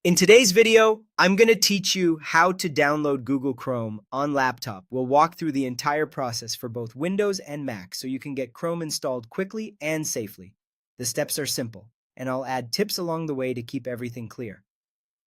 In today's video, I'm going to teach you how to download Google Chrome on laptop. We'll walk through the entire process for both Windows and Mac so you can get Chrome installed quickly and safely. The steps are simple, and I'll add tips along the way to keep everything clear.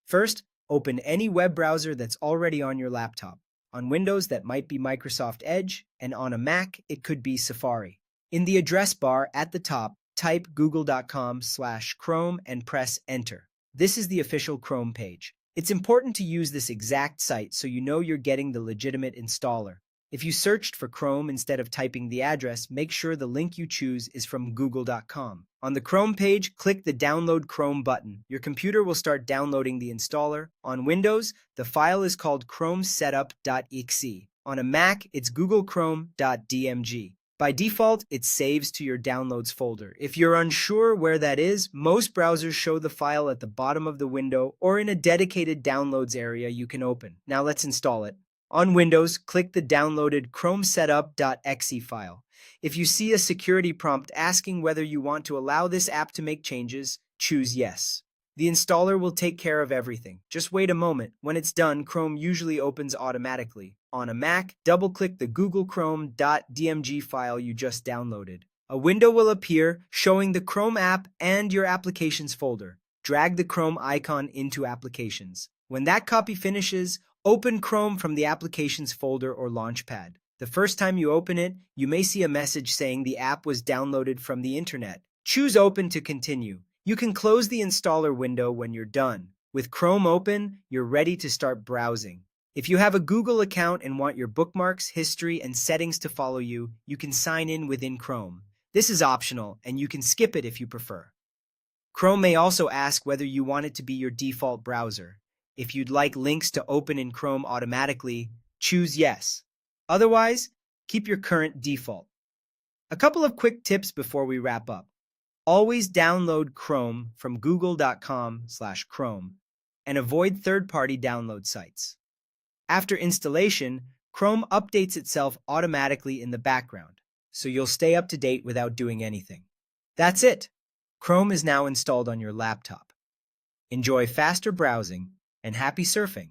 First, open any web browser that's already on your laptop. On Windows, that might be Microsoft Edge, and on a Mac, it could be Safari. In the address bar at the top, type google.com/Chrome and press Enter. This is the official Chrome page. It's important to use this exact site so you know you're getting the legitimate installer. If you searched for Chrome instead of typing the address, make sure the link you choose is from google.com. On the Chrome page, click the Download Chrome button. Your computer will start downloading the installer. On Windows, the file is called chromesetup.exe. On a Mac, it's googlechrome.dmg. By default, it saves to your Downloads folder. If you're unsure where that is, most browsers show the file at the bottom of the window or in a dedicated Downloads area you can open. Now let's install it. On Windows, click the downloaded chromesetup.exe file. If you see a security prompt asking whether you want to allow this app to make changes, choose Yes. The installer will take care of everything. Just wait a moment. When it's done, Chrome usually opens automatically. On a Mac, double-click the googlechrome.dmg file you just downloaded. A window will appear showing the Chrome app and your Applications folder. Drag the Chrome icon into Applications. When that copy finishes, open Chrome from the Applications folder or Launchpad. The first time you open it, you may see a message saying the app was downloaded from the internet. Choose Open to continue. You can close the installer window when you're done. With Chrome open, you're ready to start browsing. If you have a Google account and want your bookmarks, history, and settings to follow you, you can sign in within Chrome. This is optional, and you can skip it if you prefer. Chrome may also ask whether you want it to be your default browser. If you'd like links to open in Chrome automatically, choose Yes. Otherwise, keep your current default. A couple of quick tips before we wrap up. Always download Chrome from google.com/Chrome and avoid third-party download sites. After installation, Chrome updates itself automatically in the background, so you'll stay up to date without doing anything. That's it. Chrome is now installed on your laptop. Enjoy faster browsing and happy surfing.